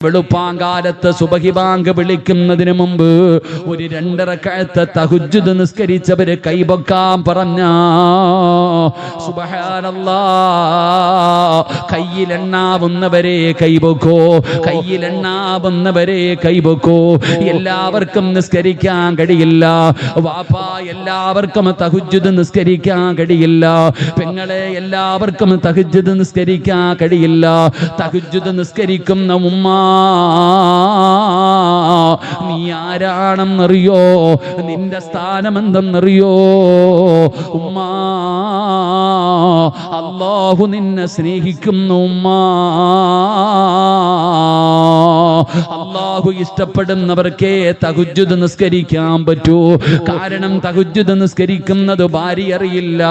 വെളുപ്പാങ്കാലത്ത് സുബഹി ബാങ്ക് വിളിക്കുന്നതിന് മുമ്പ് ഒരു 2 റക്അത്ത് തഹജ്ജുദ് നിസ്കരിച്ചവര് കൈപൊക്കാൻ പറഞ്ഞ സുബ്ഹാനല്ലാഹ്, കയ്യിലെണ്ണാവുന്നവരെ കൈപൊക്കോ, കയ്യിലെണ്ണാവുന്നവരെ കൈപൊക്കോ. എല്ലാവർക്കും നിസ്കരിക്കാൻ കഴിയില്ല വാപ്പാ, എല്ലാവർക്കും തഹജ്ജുദ് നിസ്കരിക്കാൻ കഴിയില്ല പെങ്ങളെ, എല്ലാവർക്കും തഹജ്ജുദ് നിസ്കരിക്കാൻ കഴിയില്ല. തഹജ്ജുദ് നിസ്കരിക്കുന്ന ഉമ്മ, നീ ആരാണെന്നറിയോ? നിന്റെ സ്ഥാനം എന്തെന്നറിയോ? ഉമ്മ, അല്ലാഹു നിന്നെ സ്നേഹിക്കുന്നു ഉമ്മ. അല്ലാഹു ഇഷ്ടപ്പെടുന്നവർക്കേ തഹജ്ജുദ് നിസ്കരിക്കാൻ പറ്റൂ. കാരണം തഹജ്ജുദ് നിസ്കരിക്കുന്നത് ഭാര്യ അറിയില്ല,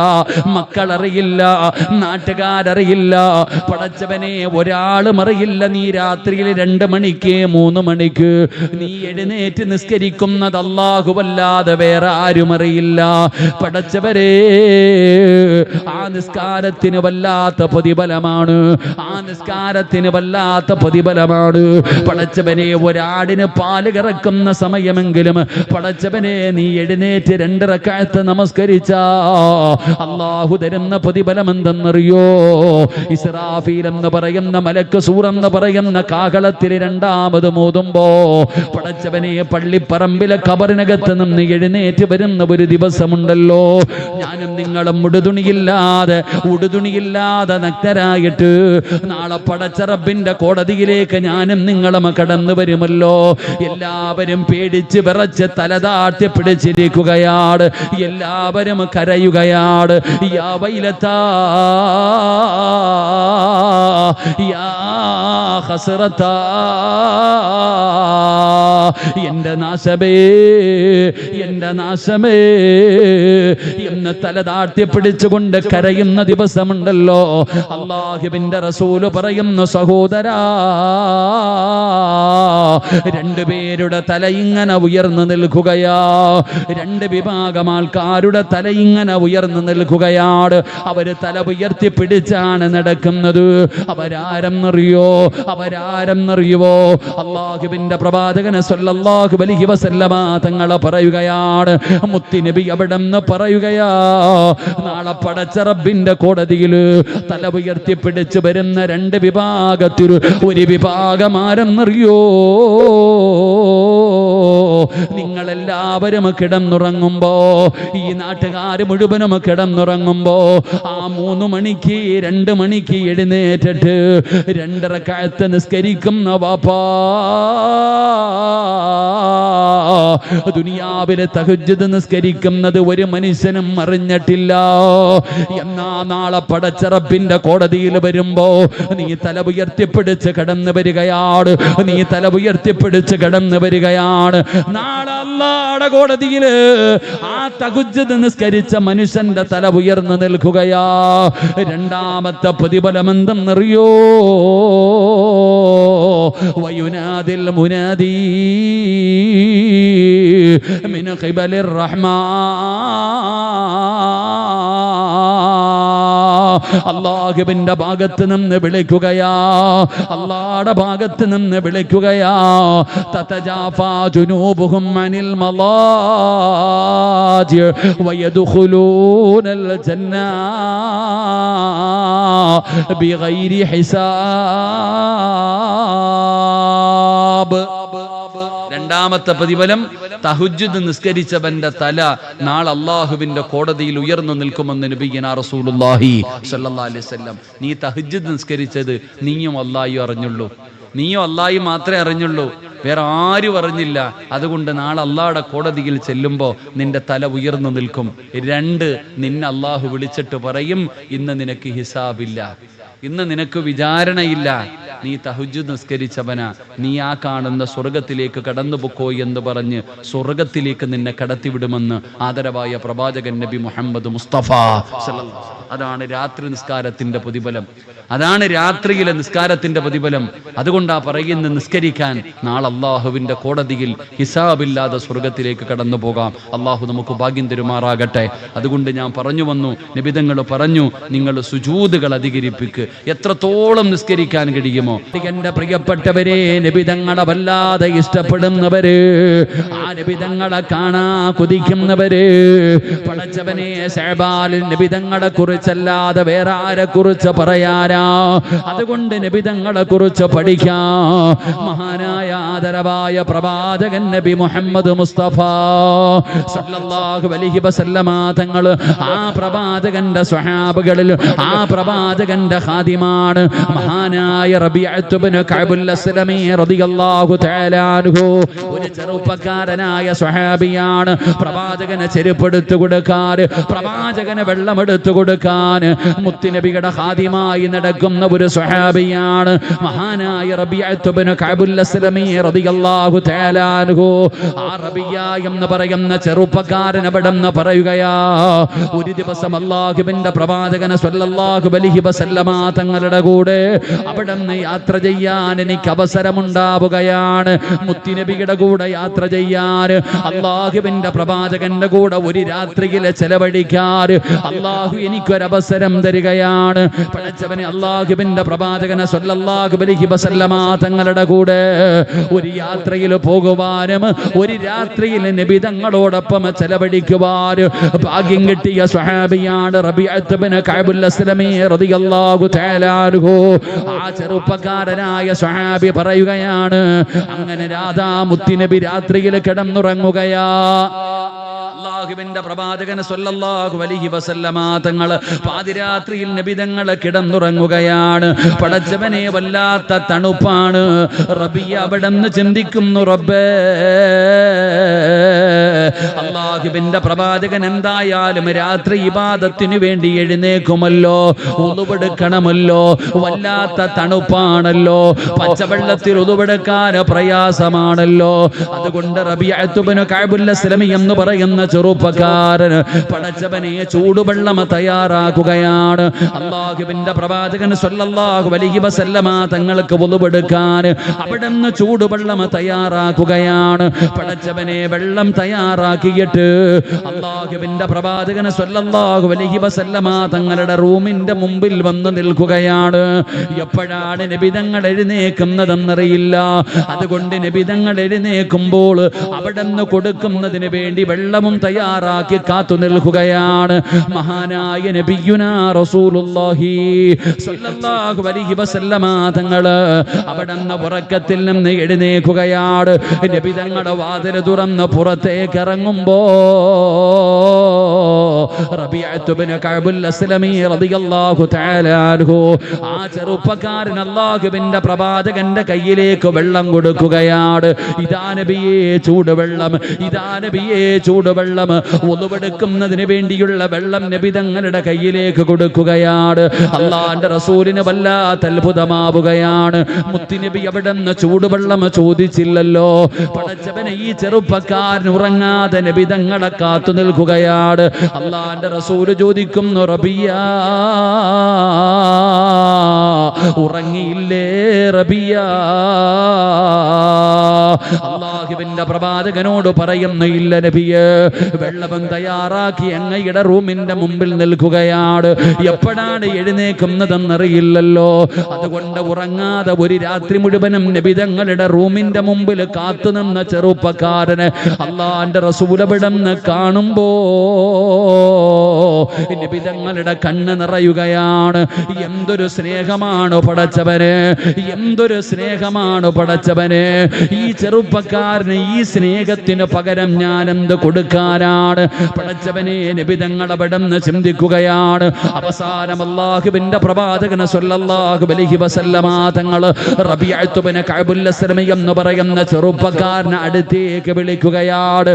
മക്കളറിയില്ല, നാട്ടുകാരറിയില്ല, പടച്ചവനെ ഒരാളും അറിയില്ല. നീ രാത്രിയിൽ 2 മണിക്ക് 3 മണിക്ക് നീ എഴുന്നേറ്റ് നിസ്കരിക്കുന്നത് അല്ലാഹുവല്ലാതെ വേറെ ആരും അറിയില്ല. പടച്ചവരെ, ആ നിസ്കാരത്തിന് വല്ലാത്ത പ്രതിഫലമാണ്, ആ നിസ്കാരത്തിന് വല്ലാത്ത പ്രതിഫലമാണ്. പടച്ചവനെ, ഒരാടിന് പാല് കറക്കുന്ന സമയമെങ്കിലും പടച്ചവനെ നീ എഴുന്നേറ്റ് 2 റക്അത്ത് നമസ്കരിച്ച അല്ലാഹു തരുന്ന പ്രതിഫലം എന്തെന്നറിയോ? ഇസ്രാഫീൽ എന്ന് പറയുന്ന മലക്ക് സൂർ എന്ന് പറയുന്ന കാഹളത്തിൽ 2ാമത് മോതുമ്പോ പടച്ചവനെ പള്ളിപ്പറമ്പിലെ ഖബറിനകത്ത് നിന്ന് എഴുന്നേറ്റ് വരുന്ന ഒരു ദിവസമുണ്ടല്ലോ, ഞാനും നിങ്ങളും ഉടുതുണിയില്ലാതെ നഗ്നരായിട്ട് നാളെ പടച്ച റബ്ബിന്റെ കോടതിയിലേക്ക് ഞാനും നിങ്ങളും കടന്നു വരുമല്ലോ. എല്ലാവരും പേടിച്ച് വിറച്ച് തലതാട്ടി പിടിച്ചിരിക്കുകയാണ്, എല്ലാവരും കരയുകയാണ്. യാ വൈലതാ യാ ഹസ്റതാ, എന്റെ നാശമേ, എന്റെ നാശമേ എന്ന് തലതാട്ടി പിടിച്ചുകൊണ്ട് കരയുന്ന ദിവസമുണ്ടല്ലോ. അല്ലാഹുവിന്റെ റസൂല് പറയുന്നു, സഹോദരാ, 2 പേരുടെ തല ഇങ്ങനെ ഉയർന്നു നിൽക്കുകയാ. 2 വിഭാഗം ആൾക്കാരുടെ തല ഇങ്ങനെ ഉയർന്നു നിൽക്കുകയാണ്. അവര് തല ഉയർത്തി പിടിച്ചാണ് നടക്കുന്നത്. അവരാരെന്നറിയോ? അല്ലാഹുവിന്റെ പ്രവാചകൻ സ്വല്ലല്ലാഹു അലൈഹി വസല്ലമ തങ്ങളെ പറയുകയാണ്, മുത്തുനബി അവിടെന്ന് പറയുകയാ, നാളെ പടച്ച റബ്ബിന്റെ കോടതിയിൽ തല ഉയർത്തി പിടിച്ചു വരുന്ന 2 വിഭാഗത്തിൽ ഒരു വിഭാഗം ആരെന്നറിയോ? നിങ്ങളെല്ലാവരും കിടന്നുറങ്ങുമ്പോ, ഈ നാട്ടുകാർ മുഴുവനും കിടന്നുറങ്ങുമ്പോ, ആ 3 മണിക്ക് 2 മണിക്ക് എഴുന്നേറ്റിട്ട് 2 റക്അത്ത് നിസ്കരിക്കുന്ന വാപ്പാ, ദുനിയാവിലെ തഹജ്ജുദ് നിസ്കരിക്കുന്നത് ഒരു മനുഷ്യനും അറിഞ്ഞിട്ടില്ല. എന്നാ നാളെ പടച്ച റബ്ബിന്റെ കോടതിയിൽ വരുമ്പോ നീ തല ഉയർത്തിപ്പിടിച്ച് കടന്നു വരികയാണ്, നീ തല ഉയർത്തിപ്പിടിച്ച് കടന്നു വരികയാണ്. നാളെ അല്ലാഹുവിന്റെ കോടതിയിൽ ആ തഹജ്ജുദ് നിസ്കരിച്ച മനുഷ്യന്റെ തല ഉയർന്നു നിൽക്കുകയാ. 2ാമത്തെ പ്രതിഫലം എന്തെന്നറിയോ? വയുനാദിൽ മുനാദി മിൻ ഖിബലിർ റഹ്മാൻ, അല്ലാഹുവിന്റെ ഭാഗത്ത് നിന്ന് വിളിക്കുകയാ, അല്ലാഹുവിന്റെ ഭാഗത്ത് നിന്ന് വിളിക്കുകയാ. തതജാഫാ ജുനൂബുഹും അനിൽ മലാജി വയദ്ഖുലൂനൽ ജന്ന ബിഗൈരി ഹിസാബ്. 2ാമത്തെ പ്രതിഫലം, തഹജ്ജുദ് നിസ്കരിച്ചവന്റെ തല നാളെ അല്ലാഹുവിന്റെ കോടതിയിൽ ഉയർന്നു നിൽക്കുമെന്ന് നബിയുനാ റസൂലുള്ളാഹി സ്വല്ലല്ലാഹു അലൈഹി വസല്ലം. നീ തഹജ്ജുദ് നിസ്കരിച്ചത് നീയും അല്ലാഹുവും അറിഞ്ഞുള്ളൂ, നീയും അല്ലാഹുവും മാത്രമേ അറിഞ്ഞുള്ളൂ, വേറെ ആരും അറിഞ്ഞില്ല. അതുകൊണ്ട് നാളെ അല്ലാഹുവിന്റെ കോടതിയിൽ ചെല്ലുമ്പോ നിന്റെ തല ഉയർന്നു നിൽക്കും. 2, നിന്നെ അല്ലാഹു വിളിച്ചിട്ട് പറയും, ഇന്ന് നിനക്ക് ഹിസാബില്ല, ഇന്ന് നിനക്ക് വിചാരണയില്ല, നീ തഹജ്ജുദ് നിസ്കരിച്ചവനാ, നീ ആ കാണുന്ന സ്വർഗത്തിലേക്ക് കടന്നുപൊക്കോ എന്ന് പറഞ്ഞ് സ്വർഗത്തിലേക്ക് നിന്നെ കടത്തിവിടുമെന്ന് ആദരവായ പ്രവാചകൻ നബി മുഹമ്മദ് മുസ്തഫ സല്ലല്ലാഹു. അതാണ് രാത്രി നിസ്കാരത്തിന്റെ പ്രതിഫലം, അതാണ് രാത്രിയിലെ നിസ്കാരത്തിന്റെ പ്രതിഫലം. അതുകൊണ്ടാ പറയുന്ന നിസ്കരിക്കാൻ നാളെ അല്ലാഹുവിന്റെ കോടതിയിൽ ഹിസാബില്ലാതെ സ്വർഗത്തിലേക്ക് കടന്നു പോകാം. അല്ലാഹു നമുക്ക് ഭാഗ്യം തരുമാറാകട്ടെ. അതുകൊണ്ട് ഞാൻ പറഞ്ഞു വന്നു, നബിതങ്ങൾ പറഞ്ഞു, നിങ്ങൾ സുജൂദുകൾ അധികരിപ്പിക്ക്, എത്രത്തോളം നിസ്കരിക്കാൻ കഴിയുമോ. എന്റെ പ്രിയപ്പെട്ടവരെ, നബിതങ്ങളെ വല്ലാതെ ഇഷ്ടപ്പെടുന്നവര്, ആ നബിതങ്ങളെ കാണാ കൊതിക്കുന്നവര്, പടച്ചവനെ ശഅബാനിൽ നബിതങ്ങളെ കുറിച്ചല്ലാതെ വേറെ ആരെ കുറിച്ച് പറയാനാ? അതുകൊണ്ട് നബിതങ്ങളെ കുറിച്ച് പഠിക്കാം. മഹാനായ ആദരവായ പ്രവാചകൻ നബി മുഹമ്മദ് മുസ്തഫ സല്ലല്ലാഹു അലൈഹി വസല്ലമ തങ്ങൾ ആ പ്രവാചകന്റെ സ്വഹാബകളിൽ ആ പ്രവാചകന്റെ ഖാദിമാണ് മഹാനായ റബീഅത്ത് ഇബ്നു കഅബുൽ അസ്ലമി റളിയല്ലാഹു തആല അൻഹു. ഒരു ചെറുപ്പക്കാരനായ സ്വഹാബിയാണ്. പ്രവാചകനെ ചെരുപ്പെടുത്തു കൊടുക്കാൻ, പ്രവാചകന് വെള്ളമെടുത്തു കൊടുക്കാൻ മുത്തുനബിയുടെ ഖാദിമായി നടക്കുന്ന ഒരു സ്വഹാബിയാണ് മഹാനായ റബീഅത്ത് ഇബ്നു കഅബുൽ അസ്ലമി റളിയല്ലാഹു തആല അൻഹു. ആ റബിയ എന്ന് പറയുന്ന ചെറുപ്പക്കാരൻ അവിടെന്ന് പറയുകയാ, ഒരു ദിവസം അല്ലാഹുവിന്റെ പ്രവാചകൻ സ്വല്ലല്ലാഹു അലൈഹി വസല്ലമ തങ്ങളുടെ കൂടെ അവിടെന്ന് യാത്ര ചെയ്യാൻ എനിക്ക് അവസരമുണ്ടാവുകയാണ്. മുത്തുനബിയുടെ കൂടെ യാത്ര ചെയ്യാൻ, അല്ലാഹുവിന്റെ പ്രവാചകന്റെ കൂടെ ഒരു രാത്രിയിൽ ചെലവഴിക്കാൻ അല്ലാഹു എനിക്കൊരവസരം തരികയാണ്. പടച്ചവനെ, അല്ലാഹുവിന്റെ പ്രവാചകൻ സ്വല്ലല്ലാഹു അലൈഹി വസല്ലമ തങ്ങളുടെ കൂടെ ഒരു യാത്രയിൽ പോകുവാനും ഒരു രാത്രിയിൽ നബി തങ്ങളോടൊപ്പം ചെലവഴിക്കുവാൻ ഭാഗ്യം കിട്ടിയ സ്വഹാബിയാണ് റബീഅത്ത് ഇബ്നു കഅബുൽ അസ്ലമി റളിയല്ലാഹു തആല അൻഹു. ആ ചെറുപ്പക്കാരനായ സ്വഹാബി പറയുകയാണ്, അങ്ങനെ രാധാ മുത്തുനബി രാത്രിയിൽ കിടന്നുറങ്ങുകയാ. അല്ലാഹുവിന്റെ പ്രവാചകൻ സ്വല്ലല്ലാഹു അലൈഹി വസല്ലമ തങ്ങൾ പാതിരാത്രിയിൽ നബി തങ്ങൾ കിടന്നുറങ്ങുകയാണ്. പടച്ചവനെ, വല്ലാത്ത തണുപ്പാണ്. റബിയ അവിടെന്ന് ചിന്തിക്കുന്നു, റബ്ബേ, അല്ലാഹുവിന്റെ പ്രവാചകൻ എന്തായാലും രാത്രി ഇബാദത്തിനു വേണ്ടി എഴുന്നേക്കുമല്ലോ, ഉളുവെടുക്കണമല്ലോ, വല്ലാത്ത തണുപ്പാണല്ലോ, പച്ചവെള്ളത്തിൽ ഉളുവെടുക്കാൻ പ്രയാസമാണല്ലോ. അതുകൊണ്ട് റബീഅത്ത് ഇബ്നു കഅബുൽ അസ്ലമി എന്ന് പറയുന്ന ചെറുപ്പക്കാരൻ പടച്ചവനെ ചൂടുവെള്ളം തയ്യാറാക്കുകയാണ്. അല്ലാഹുവിന്റെ പ്രവാചകൻ സ്വല്ലല്ലാഹു അലൈഹി വസല്ലമ തങ്ങൾക്ക് ഉളുവെടുക്കാൻ അവിടുന്ന് ചൂടുവെള്ളം തയ്യാറാക്കുകയാണ്. പടച്ചവനെ, വെള്ളം തയ്യാറാക്കിയിട്ട് അല്ലാഹുവിന്റെ പ്രവാചകൻ സ്വല്ലല്ലാഹു അലൈഹി വസല്ലമ തങ്ങളുടെ റൂമിന്റെ മുമ്പിൽ വന്ന് നിൽക്കുകയാണ്. എപ്പോഴാണ് നബി തങ്ങൾ എഴുന്നേക്കുന്നതെന്നറിയില്ല. അതുകൊണ്ട് നബി തങ്ങൾ എഴുന്നേക്കുമ്പോൾ അവിടുന്ന് കൊടുക്കുന്നതിന് വേണ്ടി വെള്ളവും തയ്യാറാക്കി കാത്തു നിൽക്കുകയാണ്. മഹാനായ നബിയുനാ റസൂലുള്ളാഹി സ്വല്ലല്ലാഹു അലൈഹി വസല്ലമ തങ്ങൾ അവിടുന്ന് ഉറക്കത്തിൽ നിന്ന് എഴുന്നേക്കുകയാണ്. നബി തങ്ങളുടെ വാതിൽ തുറന്ന് പുറത്തേക്ക് ഇറങ്ങുമ്പോ റബീഅത്ത് ഇബ്നു കഅബുൽ അസ്ലമി റളിയല്ലാഹു തആല അൻഹു ആ ചെറുപ്പക്കാരൻ അല്ലാഹുവിന്റെ പ്രവാചകന്റെ കയ്യിലേക്ക് വെള്ളം കൊടുക്കുകയാണ്. ഇതാ നബിയേ ചൂടുവെള്ളം, ഇതാ നബിയേ ചൂടുവെള്ളം. ഉളുവെടുക്കുന്നതിന് വേണ്ടിയുള്ള വെള്ളം നബി തങ്ങളുടെ കയ്യിലേക്ക് കൊടുക്കുകയാണ്. അല്ലാഹുവിന്റെ റസൂലിന് വല്ലാത്ത അത്ഭുതമാവുകയാണ്. മുത്തുനബി അവിടുന്ന് ചൂടുവെള്ളം ചോദിച്ചില്ലല്ലോ. പടച്ചവനെ, ഈ ചെറുപ്പക്കാരൻ ഉറങ്ങാതെ നബി തങ്ങളെ കാത്തു നിൽക്കുകയാണ്. അല്ലാഹുവിന്റെ റസൂല് ചോദിക്കുന്നു, റബിയ, ഉറങ്ങിയില്ലേ റബിയ? അല്ലാഹുവിന്റെ പ്രവാചകനോട് പറയുന്നു, ഇല്ല നബിയേ, വെള്ളം തയ്യാറാക്കി അങ്ങയുടെ റൂമിന്റെ മുമ്പിൽ നിൽക്കുകയാണ്. എപ്പോഴാണ് എഴുന്നേക്കുന്നതെന്നറിയില്ലല്ലോ. അതുകൊണ്ട് ഉറങ്ങാതെ ഒരു രാത്രി മുഴുവനും നബി തങ്ങളുടെ റൂമിന്റെ മുമ്പിൽ കാത്തുനിന്ന ചെറുപ്പക്കാരന് അല്ലാഹുവിന്റെ റസൂൽ അവിടുന്ന് കാണുമ്പോ നബി തങ്ങളുടെ കണ്ണ് നിറയുകയാണ്. എന്തൊരു സ്നേഹമാണ് പടച്ചവന്, എന്തൊരു സ്നേഹമാണ് പടച്ചവന്. ഈ ചെറുപ്പക്കാരന് ഈ സ്നേഹത്തിന് പകരം ഞാൻ എന്ത് കൊടുക്കാനാണ്? പടച്ചവനെ, നബി തങ്ങൾ അവിടുന്ന് ചിന്തിക്കുകയാണ്. അവസാനം അല്ലാഹുവിന്റെ പ്രവാചകൻ സ്വല്ലല്ലാഹു അലൈഹി വസല്ലമ തങ്ങൾ റബീഅത്ത് ഇബ്നു കഅബുൽ അസ്ലമി എന്ന് പറയുന്ന ചെറുപ്പക്കാരനെ അടുത്തേക്ക് വിളിക്കുകയാണ്.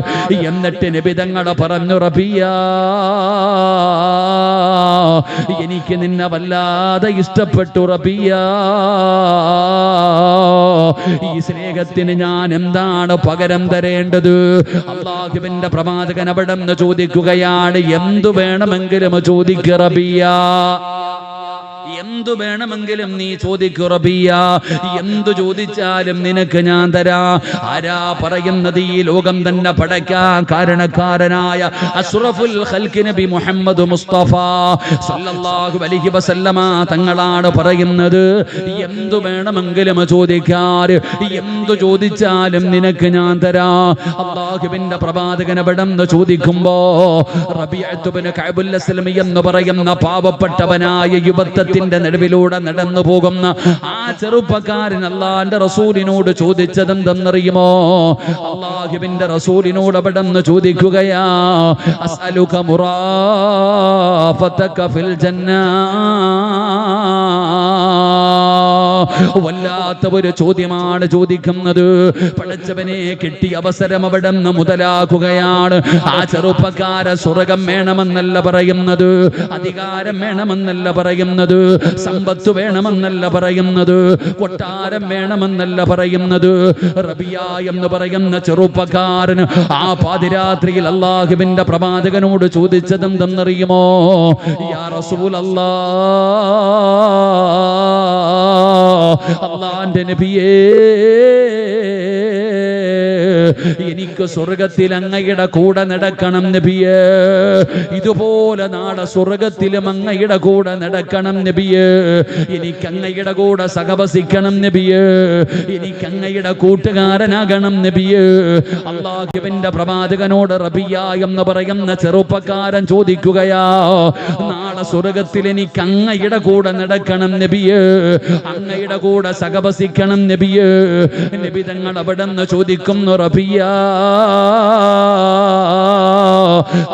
എന്നിട്ട് നബി തങ്ങൾ പറഞ്ഞു, റബിയ, എനിക്ക് നിന്നെ വല്ലാതെ ഇഷ്ടപ്പെട്ടു റബിയ. ഈ സ്നേഹത്തിന് ഞാൻ എന്താണ് പകരം തരേണ്ടത്? അല്ലാഹുവിന്റെ പ്രവാചകൻ അവിടുന്ന് ചോദിക്കുകയാണ്, എന്തു വേണമെങ്കിലും ചോദിക്കുക റബിയ, എന്തു വേണമെങ്കിലും നീ ചോദിക്കു റബിയ, എന്തു ചോദിച്ചാലും നിനക്ക് ഞാൻ തരാ. ആരാ പറയുന്നത്? ഈ ലോകം തന്നെ പടയ്ക്കാൻ കാരണക്കാരനായ അഷ്റഫുൽ ഖൽഖ് നബി മുഹമ്മദ് മുസ്തഫ സല്ലല്ലാഹു അലൈഹി വസല്ലമ തങ്ങളാണ് പറയുന്നത്. എന്തു വേണമെങ്കിലും ചോദിക്കാൻ, എന്തു ചോദിച്ചാലും നിനക്ക് ഞാൻ തരാ. അല്ലാഹുവിന്റെ പ്രവാചകൻ എവിടെന്ന് ചോദിക്കുമ്പോ റബീഅത്ത് ഇബ്നു കഅബുൽ അസ്ലമി എന്ന് പറയുന്ന പാവപ്പെട്ടവനായ യുവത്വത്തിന്റെ നടുവിലൂടെ നടന്നു പോകുന്ന ആ ചെറുപ്പക്കാരൻ അല്ലാഹുവിന്റെ റസൂലിനോട് ചോദിച്ചതെന്തെന്നറിയുമോ? അല്ലാഹുവിന്റെ റസൂലിനോട് എവിടെന്ന് ചോദിക്കുകയാ, അസ്അലുക മുറാഫതക ഫിൽ ജന്ന. വല്ലാത്ത ഒരു ചോദ്യമാണ് ചോദിക്കുന്നത്. പടച്ചവനെ കിട്ടിയ അവസരം അവിടെ നിന്ന് മുതലാക്കുകയാണ്. ആ ചെറുപ്പക്കാര സ്വർഗം വേണമെന്നല്ല പറയുന്നത്, അധികാരം വേണമെന്നല്ല പറയുന്നത്, സമ്പത്ത് വേണമെന്നല്ല പറയുന്നത്, കൊട്ടാരം വേണമെന്നല്ല പറയുന്നത്. റബിയ എന്ന് പറയുന്ന ചെറുപ്പക്കാരൻ ആ പാതിരാത്രിയിൽ അല്ലാഹുവിന്റെ പ്രവാചകനോട് ചോദിച്ചതെന്തെന്നറിയുമോ? യാ റസൂലല്ലാഹ്, അല്ലാഹുവിന്റെ നബിയേ, എനിക്ക് സ്വർഗത്തിൽ അങ്ങയുടെ കൂടെ നടക്കണം നബിയേ. ഇതുപോലെ നാളെ സ്വർഗത്തിലും അങ്ങയുടെ കൂടെ നടക്കണം നബിയേ. എനിക്ക് അങ്ങയുടെ കൂടെ സഹവസിക്കണം നബിയേ. എനിക്ക് അങ്ങയുടെ കൂട്ടുകാരനാകണം നബിയേ. അല്ലാഹുവിന്റെ പ്രവാചകനോട് റബിയ എന്ന് പറയുന്ന ചെറുപ്പക്കാരൻ ചോദിക്കുകയാ, നാളെ സ്വർഗത്തിൽ എനിക്ക് അങ്ങയുടെ കൂടെ നടക്കണം നബിയേ, അങ്ങയുടെ കൂടെ സഹവസിക്കണം നബിയേ. നബി തങ്ങൾ അവിടെ നിന്ന് ചോദിക്കുന്നു, റബിയ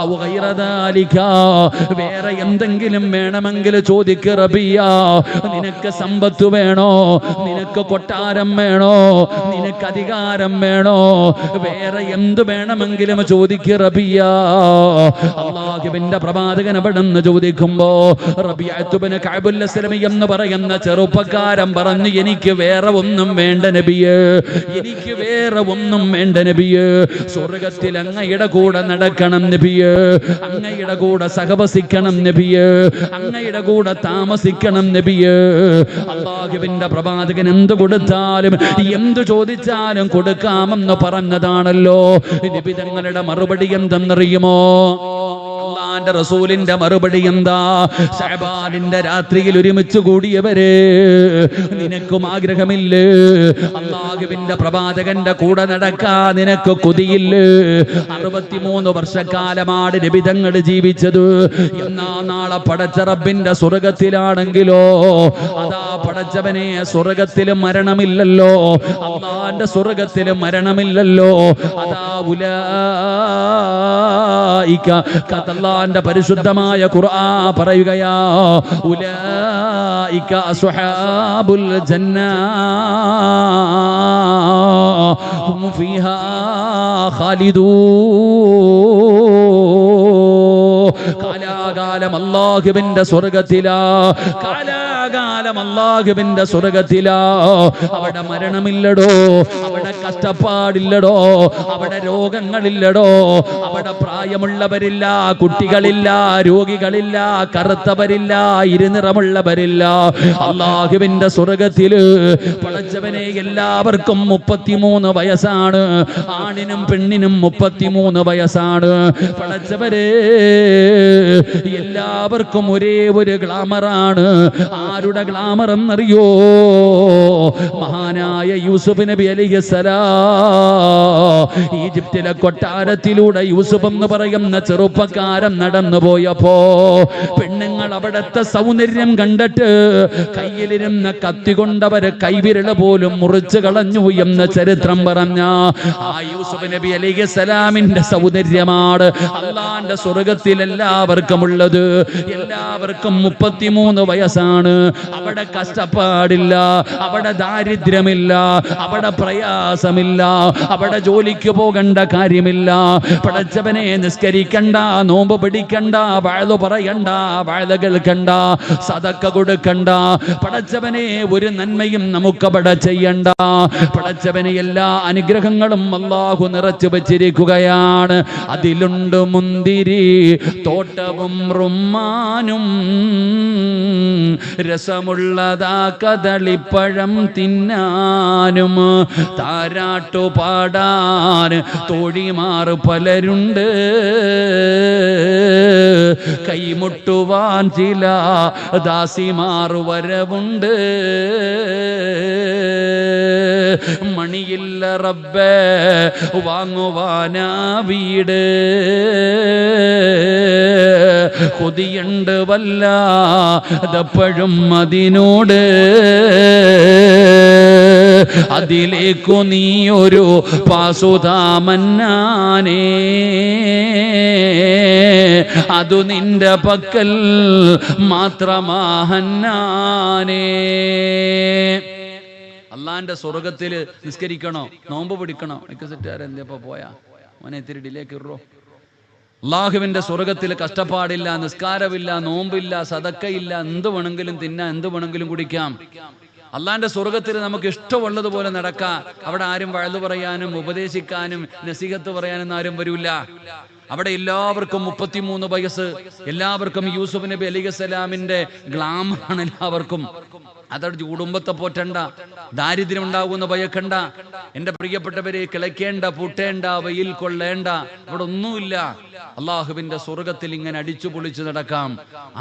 ഔ ഗൈറ ദാലിക, വേറെ എന്തെങ്കിലും വേണമെങ്കിൽ ചോദിക്ക് റബിയ. നിനക്ക് സമ്പത്ത് വേണോ? നിനക്ക് കൊട്ടാരം വേണോ? നിനക്ക് അധികാരം വേണോ? വേറെ എന്ത് വേണമെങ്കിലും ചോദിക്ക് റബിയ. അല്ലാഹുവിന്റെ പ്രവാചകൻ അവിടെ നിന്ന് ചോദിക്കുമ്പോ റബീഅത്ത് ഇബ്നു കഅബുൽ അസ്ലമി എന്ന് പറയുന്ന ചെറുപ്പക്കാരൻ പറഞ്ഞു, എനിക്ക് വേറെ ഒന്നും വേണ്ട നബിയേ, എനിക്ക് വേറെ ഒന്നും വേണ്ട നബിയേ. സ്വർഗത്തിൽ അങ്ങയുടെ കൂടെ നടക്കണം നബിയേ, അങ്ങയുടെ കൂടെ സഹവസിക്കണം നബിയേ, അങ്ങയുടെ കൂടെ താമസിക്കണം നബിയേ. അല്ലാഹുവിന്റെ പ്രവാചകൻ എന്ത് കൊടുത്താലും എന്ത് ചോദിച്ചാലും കൊടുക്കാമെന്ന് പറഞ്ഞതാണല്ലോ. നബി തങ്ങളുടെ മറുപടി എന്തെന്നറിയുമോ? അല്ലാഹുവിന്റെ റസൂലിന്റെ മറുപടി എന്താ? ശഅബാനിന്റെ രാത്രിയിൽ ഒരുമിച്ച് കൂടിയവരെ, നിനക്കും ആഗ്രഹമില്ലേ അല്ലാഹുവിന്റെ പ്രവാചകന്റെ കൂടെ നടക്കാൻ? നിനക്ക് കൊതിയില്ലേ? 63 വർഷക്കാലമാണ് നബി തങ്ങൾ ജീവിച്ചത്. എന്നാ നാളെ പടച്ച റബ്ബിന്റെ സ്വർഗത്തിലാണെങ്കിലോ, അതാ പടച്ചവനെ സ്വർഗത്തിലും മരണമില്ലല്ലോ, അല്ലാഹുവിന്റെ സ്വർഗത്തിലും മരണമില്ലല്ലോ. അതാ ഉലൈക, അല്ലാഹുവിന്റെ പരിശുദ്ധമായ ഖുർആൻ പറയുകയാ, ഉലൈക അസ്ഹാബുൽ ജന്ന ഹും ഫീഹാ ഖാലിദൂൻ. കാലാകാലം അല്ലാഹുവിന്റെ സ്വർഗത്തിലാ, കാലാകാലം അല്ലാഹുവിന്റെ സ്വർഗത്തിലാ. അവിടെ മരണമില്ലടോ, അവിടെ കഷ്ടപ്പാടില്ലടോ, അവിടെ രോഗങ്ങളില്ലടോ, അവിടെ പ്രായമുള്ളവരില്ല, കുട്ടികളില്ല, രോഗികളില്ല, കറുത്തവരില്ല, ഇരുനിറമുള്ളവരില്ല. അല്ലാഹുവിന്റെ സ്വർഗത്തില് പടച്ചവനെ എല്ലാവർക്കും 33 വയസ്സാണ്, ആണിനും പെണ്ണിനും 33 വയസ്സാണ്. പടച്ചവരെ എല്ലാവർക്കും ഒരേ ഒരു ഗ്ലാമറാണ്. ആരുടെ ഗ്ലാമർ എന്നറിയോ? മഹാനായ യൂസുഫ് നബി അലൈഹിസ്സലാം ഈജിപ്തിലെ കൊട്ടാരത്തിലൂടെ യൂസുഫ് എന്ന് പറയുന്ന ചെറുപ്പക്കാരൻ നടന്നു പോയപ്പോ പെണ്ണുങ്ങൾ അവിടത്തെ സൗന്ദര്യം കണ്ടിട്ട് കയ്യിലിരുന്ന കത്തി കൊണ്ടവര് കൈവിരല് പോലും മുറിച്ചു കളഞ്ഞു എന്ന് ചരിത്രം പറഞ്ഞ ആ യൂസുഫ് നബി അലൈഹിസ്സലാമിന്റെ സൗന്ദര്യമാണ് അല്ലാഹുവിന്റെ സ്വർഗത്തിൽ എല്ലാവർക്കും ഉള്ളത്. എല്ലാവർക്കും 33 വയസ്സാണ്. അവിടെ കഷ്ടപ്പാടില്ല, അവിടെ ദാരിദ്ര്യമില്ല, അവിടെ പ്രയാസമില്ല, അവിടെ ജോലിക്ക് പോകേണ്ട കാര്യമില്ല. പടച്ചവനെ നിസ്കരിക്കണ്ട, നോമ്പ് പിടിക്കണ്ട, വഅദ് പറയണ്ട, വഅദ് കേൾക്കണ്ട, സദക്ക കൊടുക്കണ്ട. പടച്ചവനെ ഒരു നന്മയും നമുക്കവിടെ ചെയ്യണ്ട. പടച്ചവനെ എല്ലാ അനുഗ്രഹങ്ങളും അല്ലാഹു നിറച്ചു വെച്ചിരിക്കുകയാണ്. അതിലുണ്ട് മുന്തിരി തോട്ടവും റുമ്മാനും രസമുള്ളതാ കദളിപ്പഴം തിന്നാനും താരാട്ടു പാടാൻ തോഴിമാർ പലരുണ്ട്, കൈമുട്ടുവാൻ ചില ദാസിമാർ വരവുണ്ട്. മണിയില്ല റബ്ബേ വാങ്ങുവാനാ വീട്, കൊതിയുണ്ട് വല്ലാതെപ്പോഴും അതിനോട്. അതിലേക്കു നീ ഒരു പാസുതാമന്നാനേ, അതു നിന്റെ പക്കൽ മാത്രമാഹന്നാനേ. അള്ളാന്റെ സ്വർഗത്തില് നിസ്കരിക്കണോ, നോമ്പ് പിടിക്കണോ? സെറ്റാരെന്തിയപ്പോ പോയാ മോനെ ഇത്തിരി ഡിലേ കിറോ. അള്ളാഹുവിന്റെ സ്വർഗത്തിൽ കഷ്ടപ്പാടില്ല, നിസ്കാരമില്ല, നോമ്പില്ല, സദക്കയില്ല, എന്ത് വേണമെങ്കിലും തിന്നാം, എന്ത് വേണമെങ്കിലും കുടിക്കാം. അള്ളാന്റെ സ്വർഗത്തിൽ നമുക്ക് ഇഷ്ടമുള്ളതുപോലെ നടക്കാം. അവിടെ ആരും വഴുതു പറയാനും ഉപദേശിക്കാനും നസീഹത്ത് പറയാനും ആരും വരില്ല. അവിടെ എല്ലാവർക്കും 33 വയസ്സ്, എല്ലാവർക്കും യൂസുഫ് നബി അലൈഹിസ്സലാമിന്റെ ഗ്ലാമറാണ് എല്ലാവർക്കും. അതോട് കുടുംബത്തെ പോറ്റണ്ട, ദാരിദ്ര്യം ഉണ്ടാകുന്ന ഭയക്കണ്ട, എന്റെ പ്രിയപ്പെട്ടവരെ കിളയ്ക്കേണ്ട, പൂട്ടേണ്ട, വെയിൽ കൊള്ളേണ്ട, അവിടെ ഒന്നുമില്ല. അള്ളാഹുവിന്റെ സ്വർഗത്തിൽ ഇങ്ങനെ അടിച്ചു പൊളിച്ചു നടക്കാം.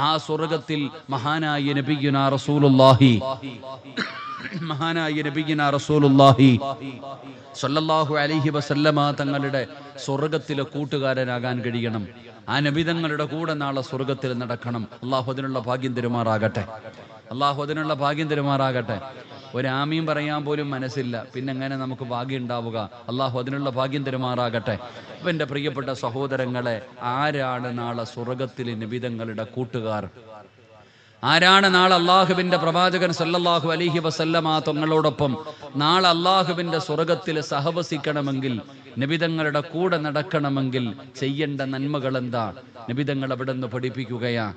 ആ സ്വർഗത്തിൽ മഹാനായ നബിയുനാ റസൂലുള്ളാഹി സ്വല്ലല്ലാഹു അലൈഹി വസല്ലമ തങ്ങളുടെ സ്വർഗത്തിലെ കൂട്ടുകാരനാകാൻ കഴിയണം. ആ നബിതങ്ങളുടെ കൂടെ നാളെ സ്വർഗത്തിൽ നടക്കണം. അള്ളാഹു അതിനുള്ള ഭാഗ്യം തരുമാറാകട്ടെ. ഒരു ആമീൻ പറയാൻ പോലും മനസ്സില്ല, പിന്നെ എങ്ങനെ നമുക്ക് ഭാഗ്യം ഉണ്ടാവുക? അള്ളാഹു അതിനുള്ള ഭാഗ്യം തരുമാറാകട്ടെ. അപ്പൊ എൻ്റെ പ്രിയപ്പെട്ട സഹോദരങ്ങളെ, ആരാണ് നാളെ സ്വർഗത്തിൽ നബിതങ്ങളുടെ കൂട്ടുകാർ? ആരാണ് നാളെ അള്ളാഹുവിന്റെ പ്രവാചകൻ സല്ലല്ലാഹു അലൈഹി വസല്ലമ തങ്ങളോടൊപ്പം നാളെ അള്ളാഹുവിന്റെ സ്വർഗത്തിൽ സഹവസിക്കണമെങ്കിൽ, നബിതങ്ങളുടെ കൂടെ നടക്കണമെങ്കിൽ ചെയ്യേണ്ട നന്മകൾ എന്താ? നബിതങ്ങൾ അവിടെ നിന്ന് പഠിപ്പിക്കുകയാ.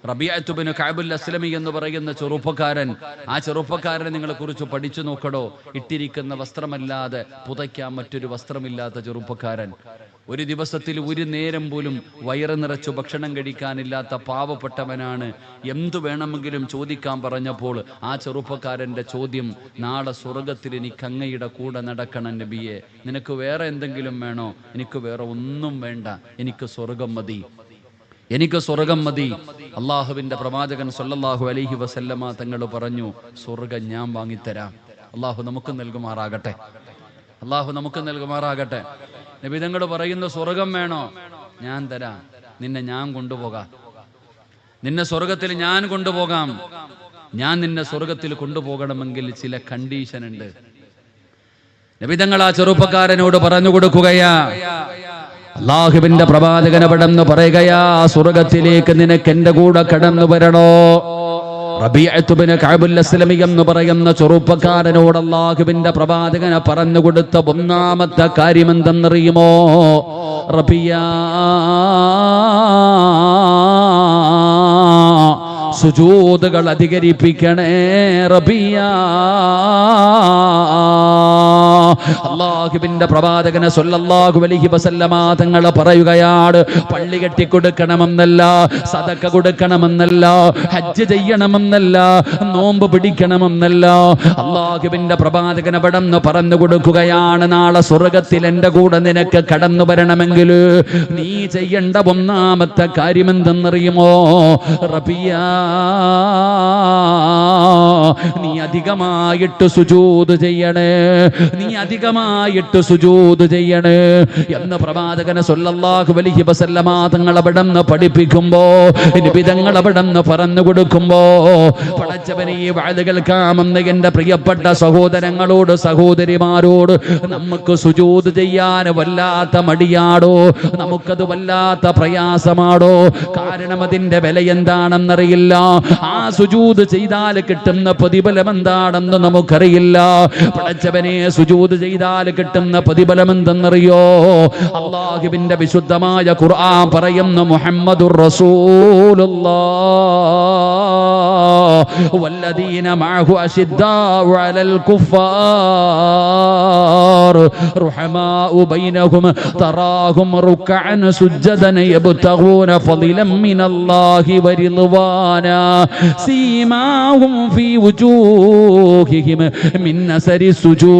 റബീഅത്ത് ഇബ്നു കഅബുൽ അസ്ലമി എന്ന് പറയുന്ന ചെറുപ്പക്കാരൻ, ആ ചെറുപ്പക്കാരനെ നിങ്ങളെ കുറിച്ച് പഠിച്ചു നോക്കടോ. ഇട്ടിരിക്കുന്ന വസ്ത്രമല്ലാതെ പുതയ്ക്കാൻ മറ്റൊരു വസ്ത്രമില്ലാത്ത ചെറുപ്പക്കാരൻ. ഒരു ദിവസത്തിൽ ഒരു നേരം പോലും വയറ് നിറച്ചു ഭക്ഷണം കഴിക്കാനില്ലാത്ത പാവപ്പെട്ടവനാണ്. എന്തു വേണമെങ്കിലും ചോദിക്കാൻ പറഞ്ഞപ്പോൾ ആ ചെറുപ്പക്കാരന്റെ ചോദ്യം, നാളെ സ്വർഗത്തിൽ എനിക്ക് അങ്ങയുടെ കൂടെ നടക്കണം നബിയെ, നിനക്ക് വേറെ എന്തെങ്കിലും വേണോ? എനിക്ക് വേറെ ഒന്നും വേണ്ട, എനിക്ക് സ്വർഗം മതി. അള്ളാഹുവിന്റെ പ്രവാചകൻ സല്ലല്ലാഹു അലൈഹി വസല്ലമ തങ്ങൾ പറഞ്ഞു, സ്വർഗം ഞാൻ വാങ്ങിത്തരാം. അള്ളാഹു നമുക്ക് നൽകുമാറാകട്ടെ. നബിതങ്ങൾ പറയുന്ന സ്വർഗം വേണോ? ഞാൻ തരാം, നിന്നെ ഞാൻ കൊണ്ടുപോകാം, നിന്നെ സ്വർഗത്തിൽ ഞാൻ കൊണ്ടുപോകാം. ഞാൻ നിന്നെ സ്വർഗത്തിൽ കൊണ്ടുപോകണമെങ്കിൽ ചില കണ്ടീഷൻ ഉണ്ട്. നബിതങ്ങൾ ആ ചെറുപ്പക്കാരനോട് പറഞ്ഞു കൊടുക്കുകയാ. അള്ളാഹുവിന്റെ പ്രവാചകൻ അവിടെന്ന് പറയുകയാ, സ്വർഗത്തിലേക്ക് നിനക്ക് എന്റെ കൂടെ കടന്നു വരണോ? റബീഅത്ത് ഇബ്നു കഅബുൽ അസ്ലമി എന്ന് പറയുന്ന ചെറുപ്പക്കാരനോട് അല്ലാഹുവിന്റെ പ്രവാചകനെ പറഞ്ഞു കൊടുത്ത ഒന്നാമത്തെ കാര്യം എന്തെന്നറിയുമോ? റബിയ, സുജൂദുകൾ അധികരിപ്പിക്കണേ റബിയ. അല്ലാഹുവിന്റെ പ്രവാചകനെ സല്ലല്ലാഹു അലൈഹി വസല്ലമ തങ്ങൾ പറയുകയാണ്, പള്ളി കെട്ടിക്കൊടുക്കണമെന്നല്ല, സദക്ക കൊടുക്കണമെന്നല്ല, ഹജ്ജ് ചെയ്യണമെന്നല്ല, നോമ്പ് പിടിക്കണമെന്നല്ല. അല്ലാഹുവിന്റെ പ്രവാചകൻ അവിടെന്ന് പറഞ്ഞു കൊടുക്കുകയാണ്, നാളെ സ്വർഗത്തിൽ എന്റെ കൂടെ നിനക്ക് കടന്നു വരണമെങ്കിൽ നീ ചെയ്യേണ്ട ഒന്നാമത്തെ കാര്യം എന്തെന്നറിയുമോ? റബിയ, നീ അധികമായിട്ട് സുജൂദ് ചെയ്യണേ, എന്ന് പ്രവാചകനെ സല്ലല്ലാഹു അലൈഹി വസല്ലമ തങ്ങൾ അവിടെന്ന് പഠിപ്പിക്കുമ്പോ, നിബിതങ്ങൾ അവിടെന്ന് പറഞ്ഞു കൊടുക്കുമ്പോ, പടച്ചവനെ ഈ വഅദ് കേൾക്കാമെന്ന് എന്റെ പ്രിയപ്പെട്ട സഹോദരങ്ങളോട് സഹോദരിമാരോട്, നമുക്ക് സുജൂദ് ചെയ്യാൻ വല്ലാത്ത മടിയാടോ, നമുക്കത് വല്ലാത്ത പ്രയാസമാടോ? കാരണം അതിന്റെ വില എന്താണെന്നറിയില്ല. ആ സുജൂദ് ചെയ്താൽ കിട്ടുന്ന പ്രതിഫലം എന്താണെന്ന് നമുക്കറിയില്ല. പടച്ചവനെ, സുജൂദ് ചെയ്താൽ കിട്ടുന്ന പ്രതിഫലം എന്തെന്നറിയോ? അല്ലാഹുവിന്റെ വിശുദ്ധമായ ഖുർആൻ പറയുന്നു, മുഹമ്മദുർ റസൂലുള്ളാഹ് വല്ലദീന മഅഹു അശിദ്ദാഉ അലൽ കുഫാർ النار رحماء بينهم تراهم ركعا سجدا يبتغون فضلا من الله ورضوانا سيماهم في وجوههم من أثر السجود.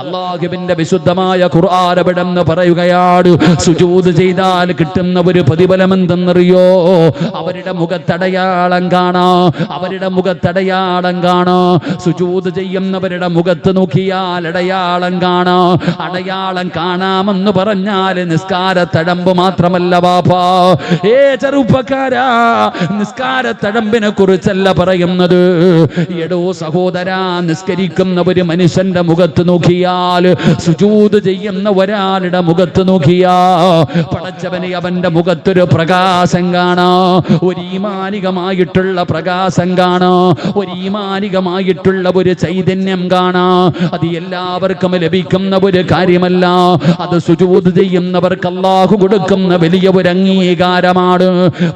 അല്ലാഹുവിന്റെ വിശുദ്ധമായ ഖുർആൻ അവിടെന്ന് പറയുകയാണ്, സുജൂദ് ചെയ്താൽ കിട്ടുന്ന ഒരു പ്രതിഫലം എന്തെന്നറിയോ? അവരുടെ മുഖത്തടയാളം കാണാം, അവരുടെ മുഖത്തടയാളം കാണാം. സുജൂദ് ചെയ്യുന്നവരുടെ മുഖത്ത് നോക്കിയാൽ അടയാളം കാണാം. അടയാളം കാണാമെന്ന് പറഞ്ഞാൽ നിസ്കാരത്തഴമ്പ് മാത്രമല്ല ബാപ്പാ. ചെറുപ്പക്കാരാ, നിസ്കാരത്തഴമ്പിനെ കുറിച്ചല്ല പറയുന്നത്. എടോ സഹോദരാ, നിസ്കരിക്കുന്ന ഒരു മനുഷ്യന്റെ മുഖത്ത് നോക്കിയാൽ, സുജൂദ് ചെയ്യുന്ന ഒരാളുടെ മുഖത്ത് നോക്കിയാ പടച്ചവനെ അവന്റെ മുഖത്തൊരു പ്രകാശം കാണാ, ഒരു ഈമാനികമായിട്ടുള്ള പ്രകാശം കാണാ, ഒരു ഈമാനികമായിട്ടുള്ള ഒരു ചൈതന്യം കാണാ. അത് എല്ലാവർക്കും ലഭിക്കുന്ന ഒരു കാര്യമല്ല. അത് സുജൂദ് ചെയ്യുന്നവർക്ക് അല്ലാഹു കൊടുക്കുന്ന വലിയ ഒരു അംഗീകാരമാണ്.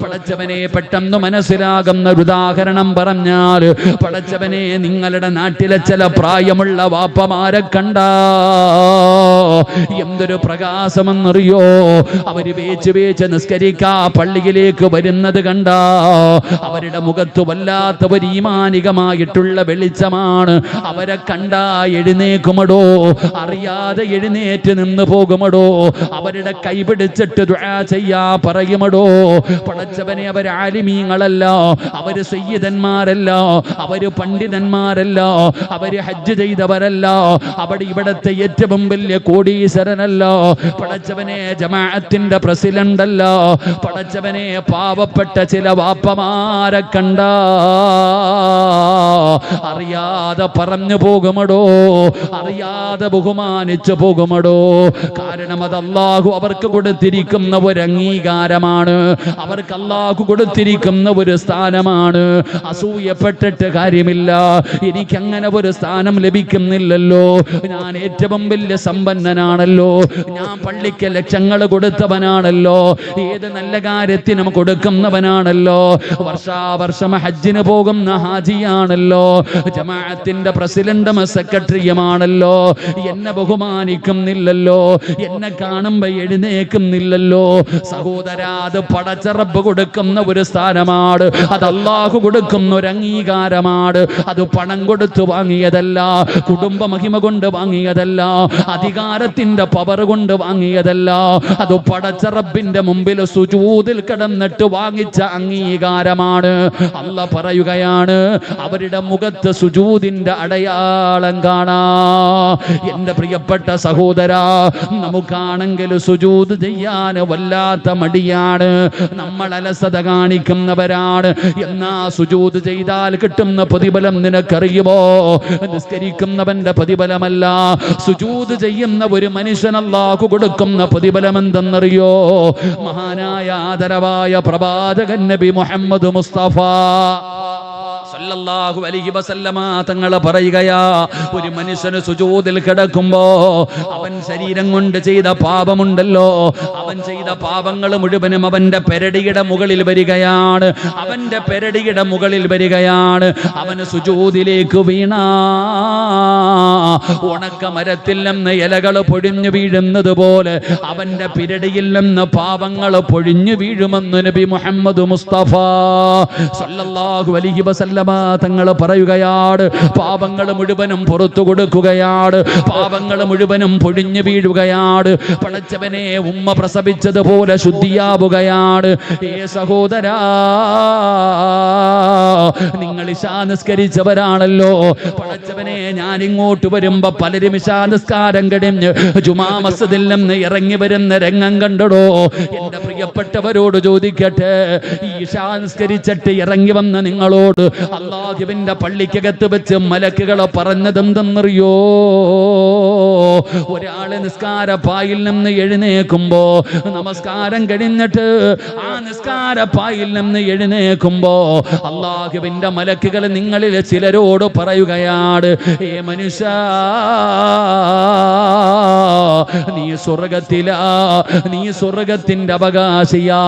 പടച്ചവനെ പെട്ടെന്ന് മനസ്സിലാകുന്ന ഒരു ഉദാഹരണം പറഞ്ഞാൽ, പടച്ചവനെ നിങ്ങളുടെ നാട്ടിലെ ചില പ്രായമുള്ള വാപ്പമാരെ കണ്ടാ എന്തൊരു പ്രകാശമെന്നറിയോ? അവര് വേച്ച് നിസ്കരിക്കാ പള്ളിയിലേക്ക് വരുന്നത് കണ്ടാ അവരുടെ മുഖത്ത് വല്ലാത്ത ഒരു ഈമാനികമായിട്ടുള്ള വെളിച്ചമാണ്. അവരെ കണ്ടാ എഴുന്നേക്കുമടോ, അറിയാതെ എഴുന്നേറ്റ് നിന്ന് പോകുമടോ, അവരുടെ കൈ പിടിച്ചിട്ട് ദുആ ചെയ്യാ പറയുമടോ. പടച്ചവനെ, അവർ ആലിമീങ്ങളല്ല, അവര് സയ്യിദന്മാരല്ല, അവര് പണ്ഡിതന്മാരല്ല, അവര് ഹജ്ജ് ചെയ്തവരല്ല, അവിടെ ഇവിടത്തെ ഏറ്റവും വലിയ കോടീശ്വരനല്ല. പടച്ചവനെ, ജമാഅത്തിന്റെ പ്രസിഡന്റ് അല്ല. പടച്ചവനെ, പാവപ്പെട്ട ചില വാപ്പമാരെ കണ്ട അറിയാതെ പറഞ്ഞു പോകുമടോ, അറിയാതെ ബഹുമാനിച്ചു പോകുമടോ. കാരണം അത് അല്ലാഹു അവർക്ക് കൊടുത്തിരിക്കുന്ന ഒരു അംഗീകാരമാണ്, അവർക്ക് അല്ലാഹു കൊടുത്തിരിക്കുന്ന ഒരു സ്ഥാനമാണ്. അസൂയപ്പെട്ടിട്ട് കാര്യമില്ല. എനിക്കങ്ങനെ ഒരു സ്ഥാനം ലഭിക്കുന്നില്ലല്ലോ, ഞാൻ ഏറ്റവും വലിയ സമ്പന്നനാണല്ലോ, ഞാൻ പള്ളിക്ക് ലക്ഷങ്ങൾ കൊടുത്തവനാണല്ലോ, ഏത് നല്ല കാര്യത്തിനും കൊടുക്കുന്നവനാണല്ലോ, വർഷാവർഷം ഹജ്ജിന് പോകുന്ന ഹാജിയാണല്ലോ, ജമാഅത്തിന്റെ പ്രസിഡന്റും സെക്രട്ടറിയുമാണല്ലോ. എന്നെ ബഹുമാനിക്കുന്നില്ലല്ലോ, എന്നെ കാണുമ്പോ എഴുന്നേക്കുന്നില്ലല്ലോ. സഹോദരാ, അത് പടച്ച റബ്ബ് കൊടുക്കുന്ന ഒരു സ്ഥാനമാണ്, അത് അല്ലാഹു കൊടുക്കുന്ന ഒരു അംഗീകാരമാണ്. അത് പണം കൊടുത്തു വാങ്ങിയതല്ല, കുടുംബ മഹിമ കൊണ്ട് വാങ്ങിയതല്ല, അധികാരത്തിന്റെ പവർ കൊണ്ട് വാങ്ങിയതല്ല. അത് പടച്ച റബ്ബിന്റെ മുമ്പിൽ സുജൂദിൽ കിടന്നിട്ട് വാങ്ങിച്ച അംഗീകാരമാണ്. അല്ലാഹ് പറയുകയാണ്, അവരുടെ മുഖത്ത് സുജൂദിന്റെ അടയാളം കാണാ. എന്റെ പ്രിയപ്പെട്ട സഹോദരാ, നമുക്കാണെങ്കിൽ സുജൂദ് ചെയ്യാൻ വല്ലാത്ത മടിയാണ്, നമ്മൾ അലസത കാണിക്കുന്നവരാണ്. എന്നാ സുജൂദ് ചെയ്താൽ കിട്ടുന്ന പ്രതിഫലം നിനക്കറിയുമോ? നിസ്കരിക്കുന്നവന്റെ പ്രതിഫലമല്ല, സുജൂദ് ചെയ്യുന്ന ഒരു മനുഷ്യൻ അല്ലാഹു കൊടുക്കുന്ന പ്രതിഫലം എന്തെന്നറിയോ? മഹാനായ ആദരവായ പ്രവാചകൻ നബി മുഹമ്മദ് മുസ്തഫ സല്ലല്ലാഹു അലൈഹി വസല്ലമ തങ്ങൾ പറയുകയാ, ഒരു മനുഷ്യന് സുജൂദിൽ കിടക്കുമ്പോ അവൻ ശരീരം കൊണ്ട് ചെയ്ത പാപമുണ്ടല്ലോ, അവൻ ചെയ്ത പാപങ്ങൾ മുഴുവനും അവന്റെ പെരടിയുടെ മുകളിൽ വരികയാണ്, അവന്റെ പെരടിയുടെ മുകളിൽ വരികയാണ്. അവന് സുജൂദിലേക്ക് വീണാ ഉണക്ക മരത്തിൽ നിന്ന് ഇലകൾ പൊഴിഞ്ഞു വീഴുന്നത് പോലെ അവന്റെ പിരടിയിൽ നിന്ന് പാപങ്ങൾ പൊഴിഞ്ഞു വീഴുമെന്ന് നബി മുഹമ്മദ് മുസ്തഫ സല്ലല്ലാഹു അലൈഹി വസല്ലമ തങ്ങൾ പറയുകയാണ്. പാപങ്ങൾ മുഴുവനും പുറത്തു കൊടുക്കുകയാണ്, പാപങ്ങൾ മുഴുവനും പൊഴിഞ്ഞു വീഴുകയാണ്. പടച്ചവനെ, ഉമ്മ പ്രസവിച്ചതുപോലെ ശുദ്ധിയാവുകയാണ്. സഹോദരാ, നിങ്ങൾ ഇശാ നിസ്കരിച്ചവരാണല്ലോ. പടച്ചവനെ, ഞാൻ ഇങ്ങോട്ട് വരുമ്പോ പലരും ഇശാ നിസ്കാരം കഴിഞ്ഞ് ജുമാ മസ്ജിദിൽ നിന്ന് ഇറങ്ങി വരുന്ന രംഗം കണ്ടടോ. എന്റെ പ്രിയപ്പെട്ടവരോട് ചോദിക്കട്ടെ, ഈ ഇശാ നിസ്കരിച്ചിട്ട് ഇറങ്ങി വന്ന നിങ്ങളോട് അല്ലാഹുവിന്റെ പള്ളിക്കകത്ത് വെച്ച് മലക്കുകളെ പറഞ്ഞതെന്തെന്നറിയോ? ഒരാള് നിസ്കാരപ്പായിൽ നിന്ന് എഴുന്നേക്കുമ്പോ, നമസ്കാരം കഴിഞ്ഞിട്ട് ആ നിസ്കാരപ്പായിൽ നിന്ന് എഴുന്നേക്കുമ്പോ അല്ലാഹുവിന്റെ മലക്കുകൾ നിങ്ങളിൽ ചിലരോട് പറയുകയാണ്, ഏ മനുഷ്യ, നീ സ്വർഗത്തിലാ, നീ സ്വർഗത്തിന്റെ അവകാശിയാ.